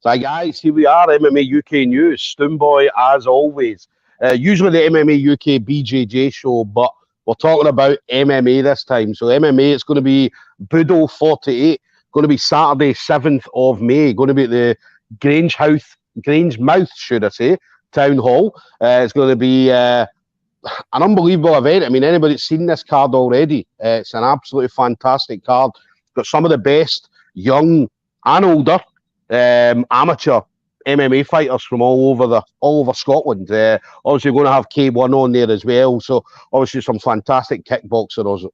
So, guys, here we are, MMA UK News. Stoomboy, as always. Usually the MMA UK BJJ show, but we're talking about MMA this time. So, MMA, it's going to be Budo 48, going to be Saturday, 7th of May, going to be at the Grangemouth, should I say, Town Hall. It's going to be an unbelievable event. I mean, anybody's seen this card already. It's an absolutely fantastic card. Got some of the best young and older amateur MMA fighters from all over Scotland. Obviously, we're going to have K1 on there as well. So obviously, some fantastic kickboxers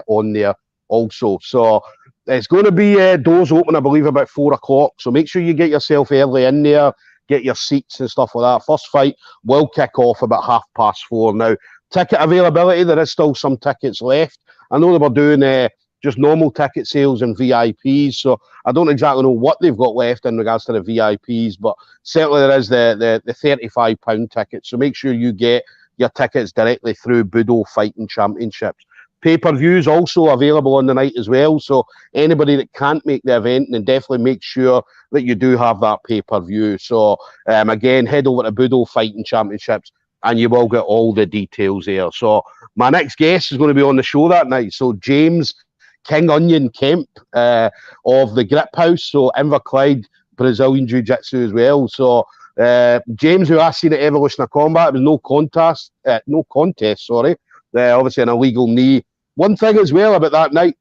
on there also. So it's going to be doors open, I believe, about 4 o'clock. So make sure you get yourself early in there, get your seats and stuff like that. First fight will kick off about 4:30. Now, ticket availability, there is still some tickets left. I know they were doing just normal ticket sales and VIPs, so I don't exactly know what they've got left in regards to the VIPs, but certainly there is the £35 ticket. So make sure you get your tickets directly through Budo Fighting Championships. Pay-per-views also available on the night as well, so anybody that can't make the event, then definitely make sure that you do have that pay-per-view. So again, head over to Budo Fighting Championships and you will get all the details there. So my next guest is going to be on the show that night. So James King Onion Kemp of The Griphouse, so Inverclyde, Brazilian Jiu-Jitsu as well. So James, who I seen at Evolution of Combat, it was no contest, obviously an illegal knee. One thing as well about that night,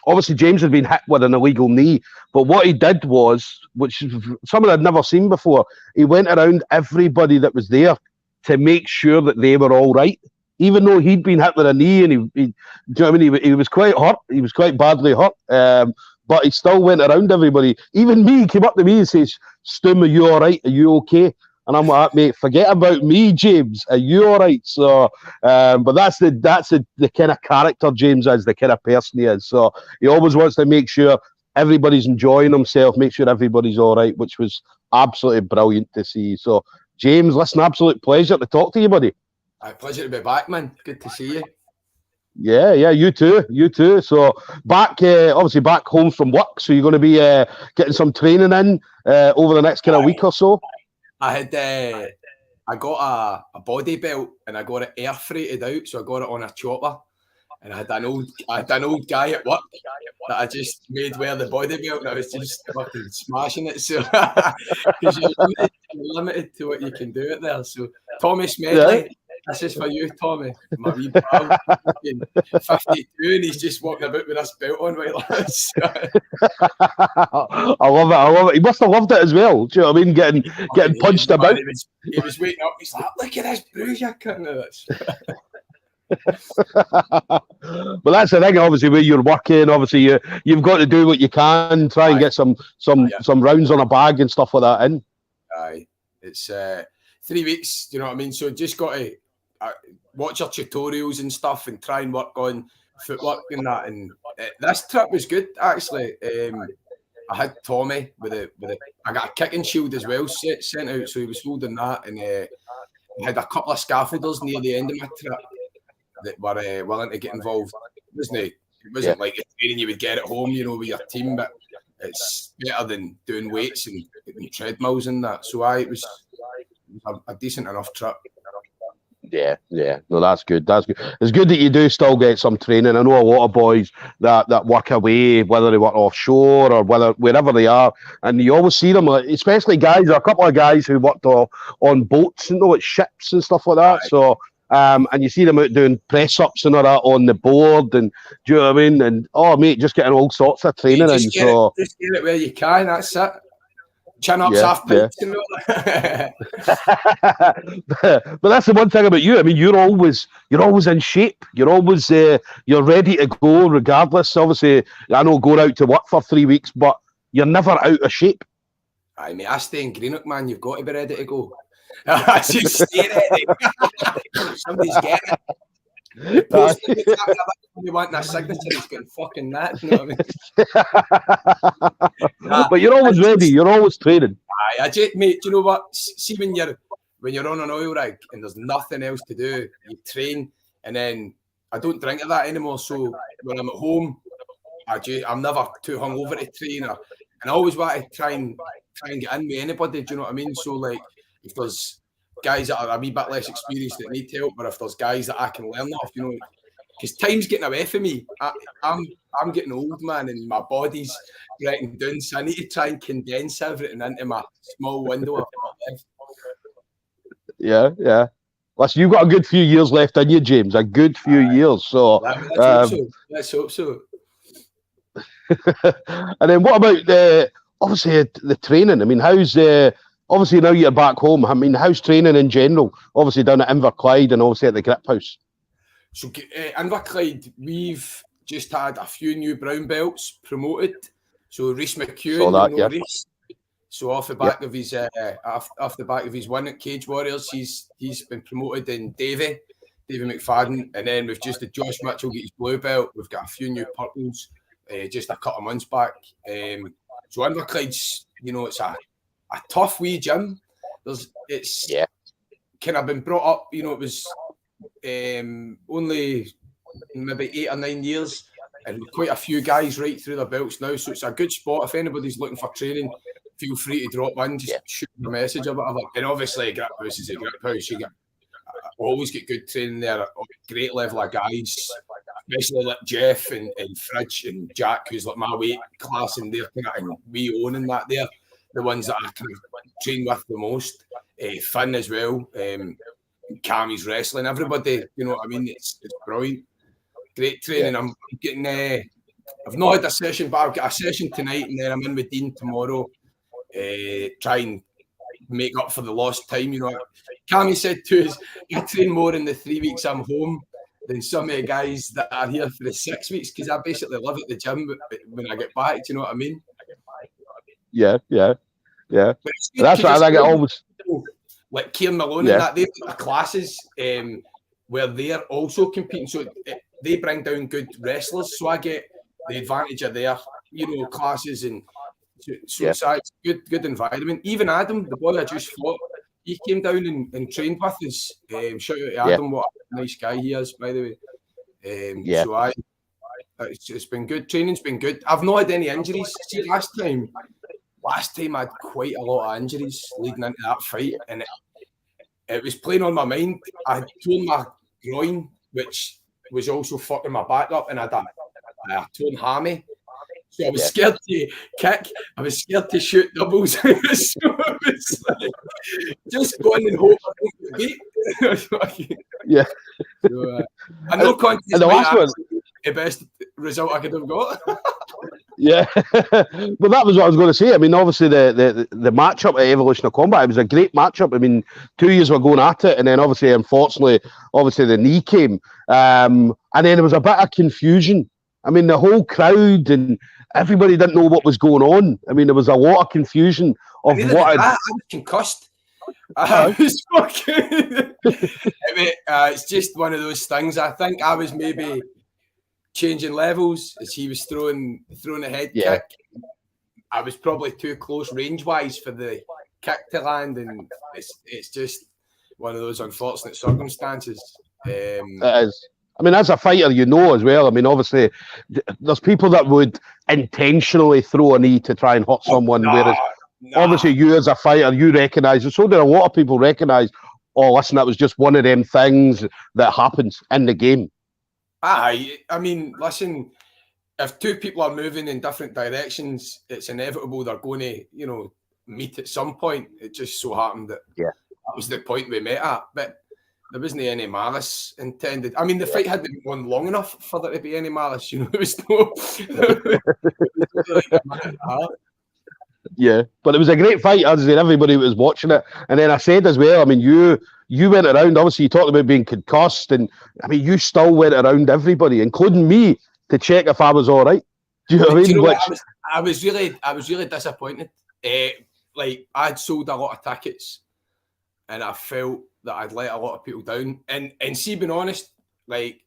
obviously James had been hit with an illegal knee, but what he did was, which someone I'd never seen before, he went around everybody that was there to make sure that they were all right. Even though he'd been hit with a knee and do you know what I mean? He was quite hurt. He was quite badly hurt. But he still went around everybody. Even me, he came up to me and says, "Stoom, are you all right? Are you okay?" And I'm like, "Mate, forget about me, James. Are you all right?" So, but that's the kind of character James is, the kind of person he is. So he always wants to make sure everybody's enjoying himself, make sure everybody's all right, which was absolutely brilliant to see. So, James, listen, absolute pleasure to talk to you, buddy. Pleasure to be back, man. Good to see you. Yeah, you too. So back, obviously back home from work. So you're going to be getting some training in over the next kind of week or so. I got a body belt and I got it air freighted out, so I got it on a chopper. And I had an old guy at work that I just made wear the body belt, and I was just fucking smashing it. So because you're limited to what you can do it there. So Tommy Smedley. Yeah. This is for you, Tommy. My wee pal, 52, and he's just walking about with this belt on right I love it. He must have loved it as well. Do you know what I mean? Getting punched about. He was waiting up. He's like, "Look at this bruise you're cutting of this." But that's the thing, obviously, where you're working. Obviously, you've got to do what you can, try and get some rounds on a bag and stuff like that in. Aye, it's 3 weeks. Do you know what I mean? So just got to watch your tutorials and stuff and try and work on footwork and that. And this trip was good, actually. I had Tommy I got a kicking shield as well sent out, so he was holding that. And I had a couple of scaffolders near the end of my trip that were willing to get involved. It wasn't like a training you would get at home, you know, with your team, but it's better than doing weights and treadmills and that. So it was a decent enough trip. Yeah. No, that's good. It's good that you do still get some training. I know a lot of boys that work away, whether they work offshore or wherever they are, and you always see them, especially guys. There are a couple of guys who worked on boats, at ships and stuff like that. Right. So, and you see them out doing press ups and all that on the board, and do you know what I mean? And mate, just getting all sorts of training in. Just get it where you can. That's it. Chin ups, half pints, and all that. But that's the one thing about you. I mean, you're always in shape. You're always you're ready to go, regardless. Obviously, I know going out to work for 3 weeks, but you're never out of shape. Aye, mate. I stay in Greenock, man. You've got to be ready to go. I just stay ready. Somebody's getting it. You want that signature, he's getting fucking that. You know what I mean? But you're always ready. You're always training. Aye, mate. Do you know what? See, when you're on an oil rig and there's nothing else to do, you train, and then I don't drink at that anymore. So when I'm at home, I'm never too hungover to train, and I always want to try and try and get in with anybody. Do you know what I mean? So like, if there's guys that are a wee bit less experienced that need help, or if there's guys that I can learn off, you know, because time's getting away from me. I'm getting old, man, and my body's breaking down. So I need to try and condense everything into my small window I've got left. Yeah. Listen, you've got a good few years left in you, James. A good few years. So let's hope so. And then what about obviously the training? I mean, how's obviously now you're back home? I mean, how's training in general? Obviously down at Inverclyde and obviously at the Griphouse. So Inverclyde, we've just had a few new brown belts promoted. So David Mkrtchyan, Reece. So off the back of his off the back of his win at Cage Warriors, he's been promoted in David Mkrtchyan, and then we've just had Josh Mitchell get his blue belt. We've got a few new purples just a couple of months back. So Inverclyde's, you know, it's a tough wee gym. It's kind of been brought up, you know, it was only maybe 8 or 9 years, and quite a few guys right through their belts now. So it's a good spot. If anybody's looking for training, feel free to drop in, just shoot a message or whatever. And obviously, Griphouse is a Griphouse. You always get good training there, a great level of guys, especially like Jeff and Fridge and Jack, who's like my weight class, and they're kind of, and we owning that. They're the ones that I kind of train with the most. Finn as well, Cammy's wrestling, everybody, you know what I mean? It's brilliant. Great training. I'm getting, I've not had a session, but I've got a session tonight, and then I'm in with Dean tomorrow. Try and make up for the lost time, you know. Cammy said to us, I train more in the 3 weeks I'm home than some of the guys that are here for the 6 weeks, because I basically live at the gym when I get back. Do you know what I mean? Yeah. That's what I think. It always, like Kieran Malone and that, they've got classes where they're also competing, so they bring down good wrestlers. So I get the advantage of their, you know, classes, and so it's a good environment. Even Adam, the boy I just fought, he came down and trained with us. Shout out to Adam, what a nice guy he is, by the way. So it's been good. Training's been good. I've not had any injuries. See, last time I had quite a lot of injuries leading into that fight, and it was playing on my mind. I had torn my groin, which was also fucking my back up, and I had a torn hammy. So I was scared to kick. I was scared to shoot doubles. So it was like, just going and hope I don't get beat. So, I know contest and the last one, the best result I could have got. Well, that was what I was going to say. I mean, obviously the matchup at Evolution of Combat, it was a great matchup. I mean, 2 years were going at it, and then unfortunately, the knee came, and then there was a bit of confusion. I mean, the whole crowd and everybody didn't know what was going on. I mean, there was a lot of confusion of what. I was concussed. I was fucking. I mean, it's just one of those things. I think I was maybe changing levels as he was throwing a head kick. I was probably too close range wise for the kick to land, and it's just one of those unfortunate circumstances. It is. I mean, as a fighter, you know as well. I mean, obviously, there's people that would intentionally throw a knee to try and hurt someone, whereas obviously you as a fighter, you recognise it. So do a lot of people recognise, oh, listen, that was just one of them things that happens in the game. I mean, listen, if two people are moving in different directions, it's inevitable they're going to, you know, meet at some point. It just so happened that that was the point we met at. But there wasn't any malice intended. I mean, the fight hadn't been going long enough for there to be any malice. You know, there was no. But it was a great fight, as in everybody was watching it. And then I said as well, I mean, you went around, obviously you talked about being concussed, and I mean, you still went around everybody, including me, to check if I was all right. Do you know what I mean? You know, I was really disappointed. Like, I'd sold a lot of tickets, and I felt that I'd let a lot of people down. And see, being honest, like,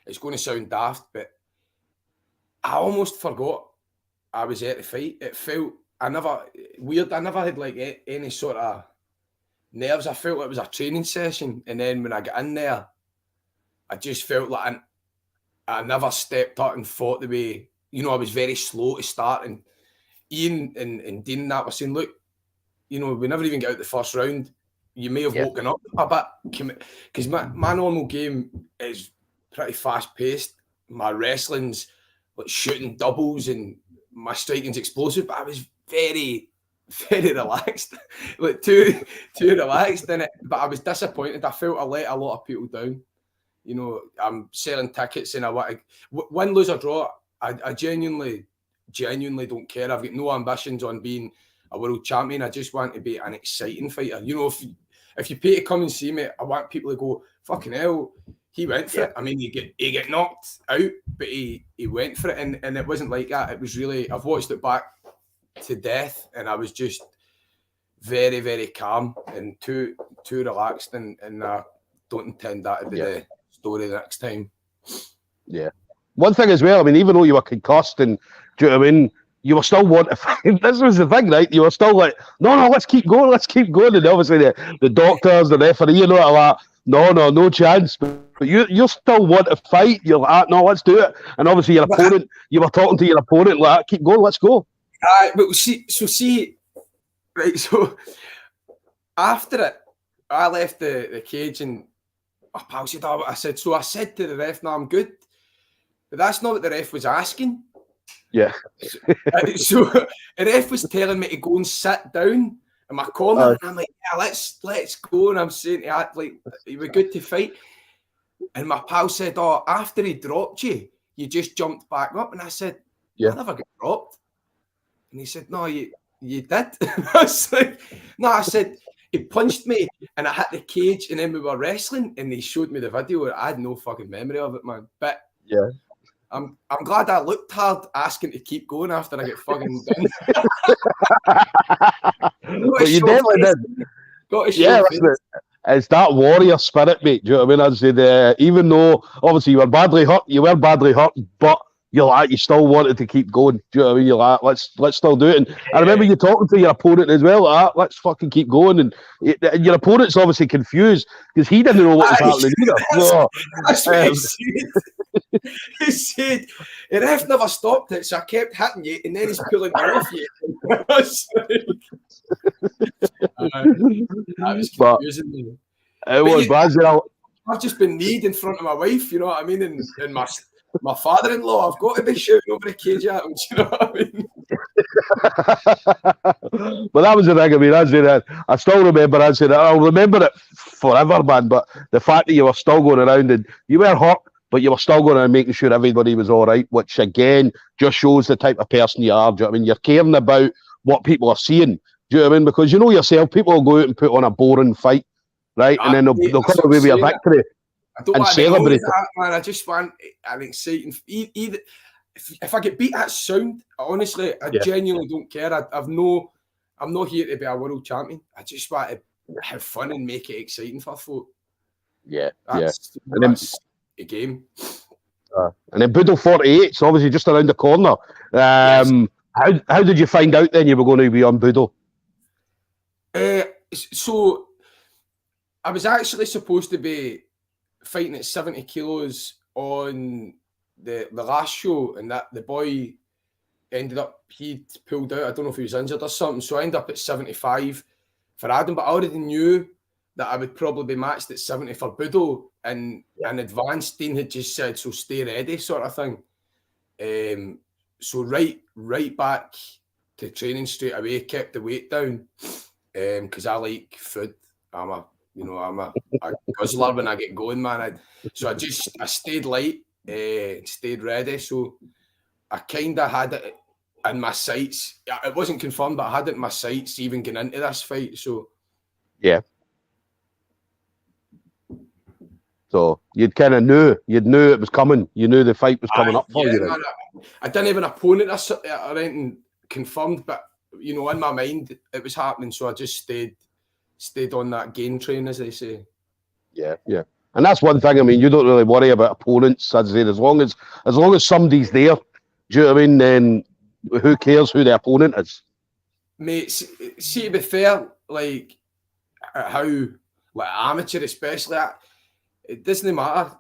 it's going to sound daft, but I almost forgot I was at the fight. It felt I never had like any sort of nerves. I felt like it was a training session, and then when I got in there, I just felt like I never stepped up and fought the way, you know, I was very slow to start, and Ian and Dean and that were saying, look, you know, we never even get out the first round. You may have woken up a bit, because my normal game is pretty fast paced. My wrestling's like shooting doubles and my striking's explosive, but I was very, very relaxed, like too relaxed in it. But I was disappointed. I felt I let a lot of people down. You know, I'm selling tickets and I want to win, lose or draw. I genuinely don't care. I've got no ambitions on being a world champion. I just want to be an exciting fighter. You know, if you pay to come and see me, I want people to go, fucking hell, he went for it. I mean, he get knocked out, but he went for it, and it wasn't like that. It was really, I've watched it back to death, and I was just very, very calm and too relaxed, and I don't intend that to be the story the next time. Yeah. One thing as well, I mean, even though you were concussed and, do you know what I mean, you were still wanting to fight. This was the thing, right? You were still like, no, let's keep going. And obviously the doctors, the referee, you know, like, no chance. But you still want to fight. You're like, no, let's do it. And obviously your opponent, you were talking to your opponent like, keep going, let's go. But see, right, so after it, I left the cage and my pal said, I said to the ref, no, I'm good. But that's not what the ref was asking. Yeah. So the ref was telling me to go and sit down in my corner. And I'm like, yeah, let's go. And I'm saying to act like you were good to fight. And my pal said, oh, after he dropped you, you just jumped back up. And I said, I never got dropped. And he said, no, you did. I was like, no, I said, he punched me and I hit the cage and then we were wrestling and they showed me the video. I had no fucking memory of it, man. But yeah. I'm glad I looked hard asking to keep going after I get fucking done. But you definitely did. Got to show face. It's that warrior spirit, mate. Do you know what I mean? I said, even though obviously you were badly hurt, but you're like, you still wanted to keep going. Do you know what I mean? You're like, let's still do it. And I remember you talking to your opponent as well, like, let's fucking keep going. And your opponent's obviously confused because he didn't know what was happening either. That's what he said. He said, the ref never stopped it, so I kept hitting you, and then he's pulling me off you. That was confusing me. It was bad. I've just been kneed in front of my wife, you know what I mean? And my father-in-law, I've got to be shouting over the cage at him, you know what I mean? But that was the thing. I mean, I still remember. I'll remember it forever, man. But the fact that you were still going around and you were hurt, but you were still going around making sure everybody was all right, which again just shows the type of person you are. Do you know what I mean? You're caring about what people are seeing. Do you know what I mean? Because you know yourself, people will go out and put on a boring fight, right? And then they'll come away with a victory. I don't want to celebrate that, man. I just want an exciting. Either if I get beat, that's sound. Honestly, I genuinely don't care. I'm not here to be a world champion. I just want to have fun and make it exciting for folk. That's a game. And then Budo 48, so obviously just around the corner. How did you find out then you were going to be on Budo? So I was actually supposed to be fighting at 70 kilos on the last show, and that the boy ended up, he'd pulled out. I don't know if he was injured or something, so I ended up at 75 for Adam, but I already knew that I would probably be matched at 70 for Budo, and in advance Dean had just said, so stay ready, sort of thing. So right back to training straight away, kept the weight down, because I like food. I'm a guzzler when I get going, man. I stayed light, stayed ready. So I kind of had it in my sights. It wasn't confirmed, but I had it in my sights even getting into this fight. So yeah. So you'd kind of knew it was coming. You knew the fight was coming up for you. Man, I didn't have an opponent or anything confirmed, but you know, in my mind it was happening. So I just stayed on that gain train, as they say. Yeah. And that's one thing. I mean, you don't really worry about opponents, as I said, as long as somebody's there. Do you know what I mean? Then who cares who the opponent is? Mate, see, to be fair, like how amateur especially, it doesn't matter.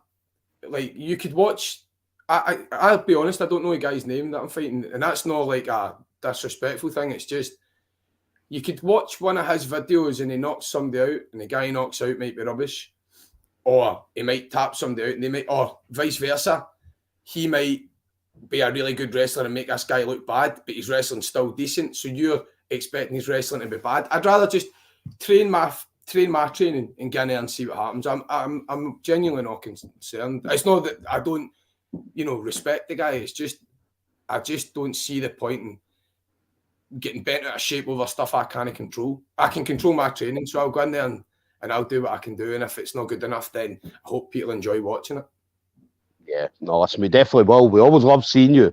Like you could watch. I'll be honest, I don't know a guy's name that I'm fighting, and that's not like a disrespectful thing. It's just, you could watch one of his videos and he knocks somebody out, and the guy he knocks out might be rubbish, or he might tap somebody out, and they might, or vice versa. He might be a really good wrestler and make this guy look bad, but his wrestling's still decent. So you're expecting his wrestling to be bad. I'd rather just train my training and get in there and see what happens. I'm genuinely not concerned. It's not that I don't, respect the guy. It's just, I just don't see the point in getting bent out of shape over stuff I can't control. I can control my training, so I'll go in there and I'll do what I can do. And if it's not good enough, then I hope people enjoy watching it. Yeah, no, listen, we definitely will. We always love seeing you.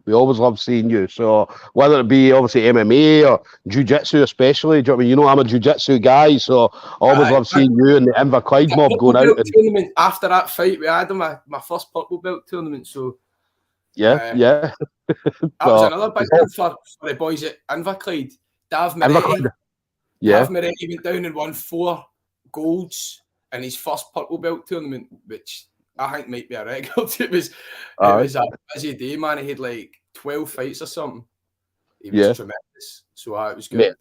So whether it be obviously MMA or jiu-jitsu especially, do you know what I mean? I'm a jiu-jitsu guy, so I always love seeing you and the Inverclyde mob going out. Tournament after that fight, we had my first purple belt tournament, so... Yeah. That was another big one for the boys at Inverclyde. David Mkrtchyan. Yeah. David Mkrtchyan went down and won 4 golds in his first purple belt tournament, which I think might be a record. It was a busy day, man. He had like 12 fights or something. He was tremendous. So it was good.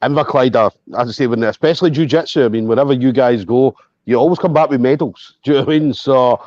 Inverclyde, as I say, especially jiu-jitsu, I mean, wherever you guys go, you always come back with medals. Do you know what I mean? So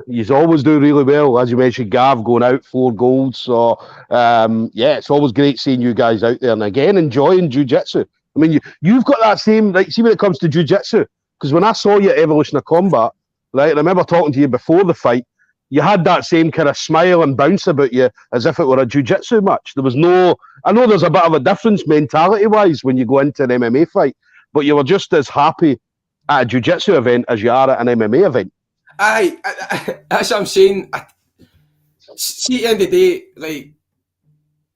you always do really well. As you mentioned, Gav going out 4 golds. So it's always great seeing you guys out there. And again, enjoying jiu-jitsu. I mean, you've got that same, like, see when it comes to jiu-jitsu, because when I saw you at Evolution of Combat, right, I remember talking to you before the fight, you had that same kind of smile and bounce about you as if it were a jiu-jitsu match. There was no, I know there's a bit of a difference mentality-wise when you go into an MMA fight, but you were just as happy at a jiu-jitsu event as you are at an MMA event. Aye, that's what I'm saying. See, at the end of the day, like,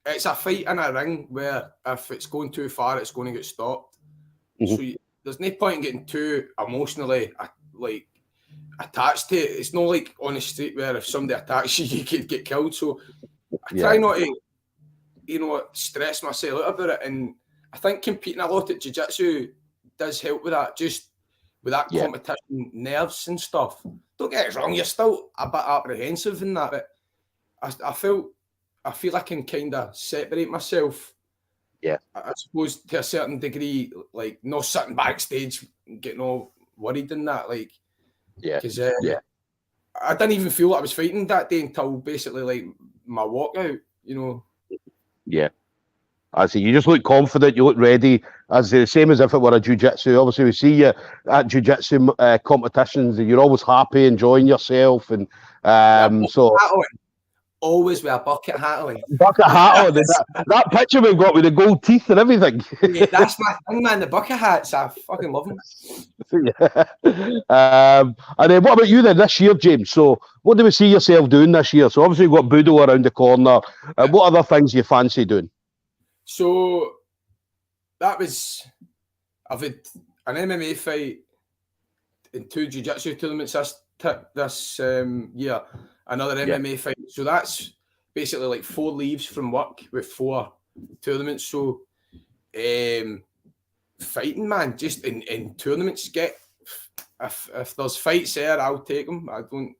it's a fight in a ring where if it's going too far, it's going to get stopped. So there's no point in getting too emotionally, like, attached to it. It's not like on the street where if somebody attacks you, you could get killed. So I try not to, stress myself out about it. And I think competing a lot at jiu-jitsu does help with that, just with that competition nerves and stuff. Don't get it wrong, you're still a bit apprehensive in that, but I feel I can kind of separate myself. Yeah. I suppose to a certain degree, like not sitting backstage getting all worried in that, like, because I didn't even feel like I was fighting that day until basically like my walkout, Yeah. I see. You just look confident. You look ready. As the same as if it were a jiu-jitsu. Obviously, we see you at jiu-jitsu competitions, and you're always happy, enjoying yourself, and so. Always with a bucket hat on. Bucket hat on. That picture we've got with the gold teeth and everything. Yeah, that's my thing, man. The bucket hats, I fucking love them. And then what about you then this year, James? So what do we see yourself doing this year? So obviously we've got Budo around the corner. What other things you fancy doing? So I've had an MMA fight in 2 jiu-jitsu tournaments this year. Another MMA fight. So that's basically like 4 leaves from work with 4 tournaments. So fighting, man, just in tournaments, if there's fights there, I'll take them. I don't,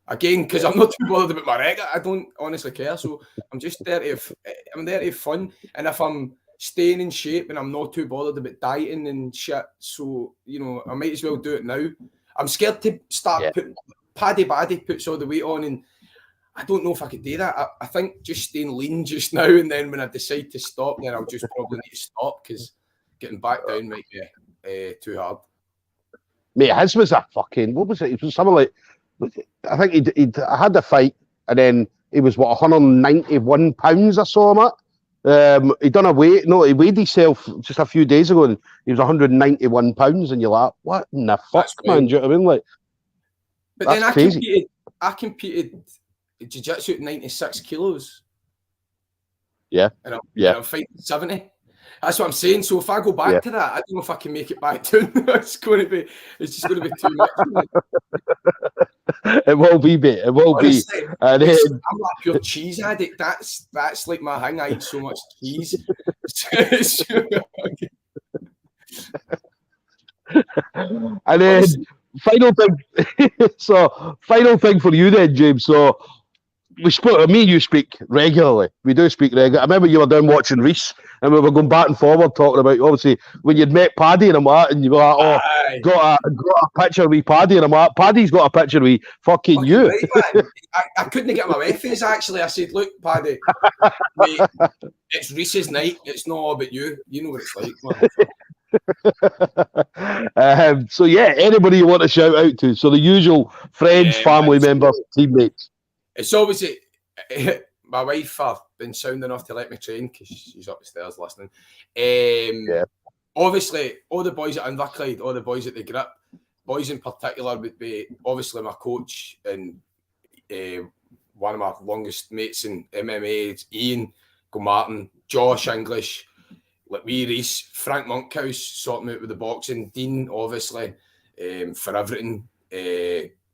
again, because I'm not too bothered about my record. I don't honestly care. So I'm just there to have fun. And if I'm staying in shape and I'm not too bothered about dieting and shit, so, I might as well do it now. I'm scared to start putting... Paddy puts all the weight on, and I don't know if I could do that. I think just staying lean just now, and then when I decide to stop, then I'll just probably need to stop, because getting back down might be too hard. Mate, his was a fucking, what was it? It was something like, I think he'd had a fight, and then he was, 191 pounds I saw him at. He done he weighed himself just a few days ago, and he was 191 pounds, and you're like, what in the fuck, man? Do you know what I mean? Like, but that's then crazy. I competed jiu-jitsu at 96 kilos. Yeah. And I'm fighting 70. That's what I'm saying. So if I go back to that, I don't know if I can make it back down. It's just going to be too much. It will be, mate. It will Honestly, be. And then, I'm like a pure cheese addict. That's like my thing. I eat so much cheese. And then final thing for you then, James. So we spoke. Me and you speak regularly. We do speak regularly. I remember you were down watching Reese, and we were going back and forward talking about obviously when you'd met Paddy and I'm like, and you were like, "Oh, got a picture with Paddy," and I'm like, "Paddy's got a picture with fucking you." Right, man. I couldn't get my waifes actually. I said, "Look, Paddy, mate, it's Reese's night. It's not all about you. You know what it's like, man." So yeah, anybody you want to shout out to? So the usual friends, family members, teammates. It's obviously my wife have been sound enough to let me train because she's upstairs listening. Obviously, all the boys at Inverclyde, all the boys at the Grip, boys in particular would be obviously my coach and one of my longest mates in MMA, it's Ian Martin, Josh English, like wee Reese, Frank Monkhouse, sorting me out with the boxing, Dean, obviously, for everything,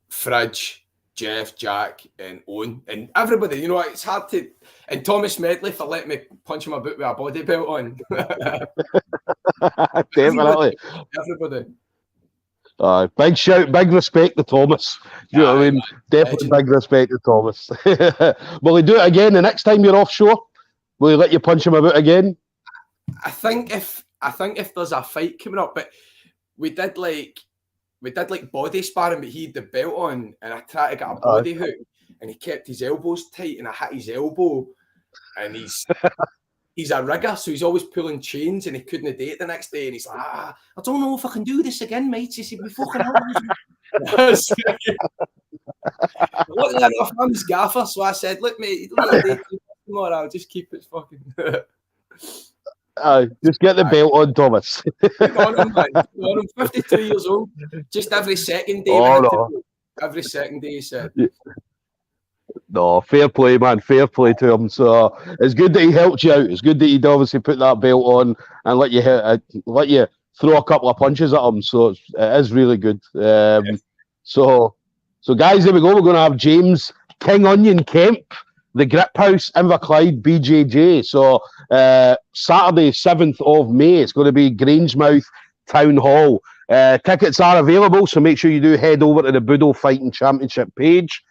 Fridge, Jeff, Jack, and Owen, and everybody. You know, it's hard to. And Thomas Medley for letting me punch him about with a body belt on. Definitely. Everybody. Big shout, big respect to Thomas. You know what I mean? Definitely big respect to Thomas. Will he do it again the next time you're offshore? Will he let you punch him about again? I think if there's a fight coming up, but we did like body sparring, but he had the belt on, and I tried to get a body hook, and he kept his elbows tight, and I hit his elbow, and he's a rigger, so he's always pulling chains, and he couldn't date the next day, and he's like, I don't know if I can do this again, mate. He said, we fucking hell. Luckily enough, I'm his gaffer, so I said, look, mate, you don't need to date tomorrow, I'll just keep it fucking... just get the belt on, Thomas. Good on him, man. Good on him. 52 years old. Just every second day. Every second day, he said. No, fair play, man. Fair play to him. So it's good that he helped you out. It's good that he'd obviously put that belt on and let you throw a couple of punches at him. So it is really good. So guys, there we go. We're going to have James King Onion Kemp, the Griphouse, Inverclyde, BJJ. So Saturday, 7th of May, it's going to be Grangemouth Town Hall. Tickets are available, so make sure you do head over to the Budo Fighting Championship page.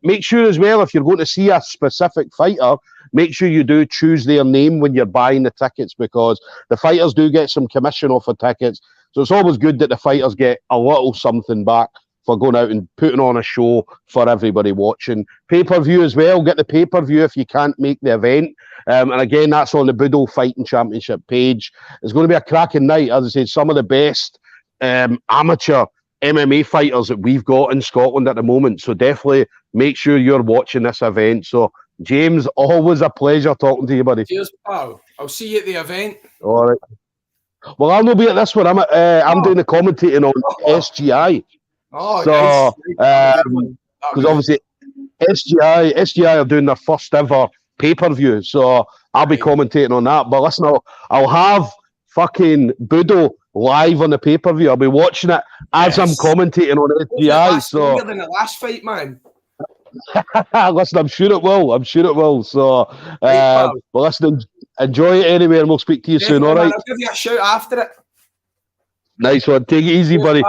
Make sure as well, if you're going to see a specific fighter, make sure you do choose their name when you're buying the tickets, because the fighters do get some commission off the tickets. So it's always good that the fighters get a little something back for going out and putting on a show for everybody watching. Pay-per-view as well. Get the pay-per-view if you can't make the event. And again, that's on the Budo Fighting Championship page. It's going to be a cracking night. As I said, some of the best amateur MMA fighters that we've got in Scotland at the moment. So definitely make sure you're watching this event. So, James, always a pleasure talking to you, buddy. Cheers, pal. I'll see you at the event. All right. Well, I'll not be at this one. I'm doing the commentating on SGI. Oh, so, because obviously SGI are doing their first ever pay-per-view, so I'll be commentating on that. But listen, I'll have fucking Budo live on the pay-per-view. I'll be watching it as I'm commentating on SGI. So than the last fight, man. Listen, I'm sure it will. So, well, listen, enjoy it anyway, and we'll speak to you soon. All right. I'll give you a shout after it. Nice one. Take it easy, buddy.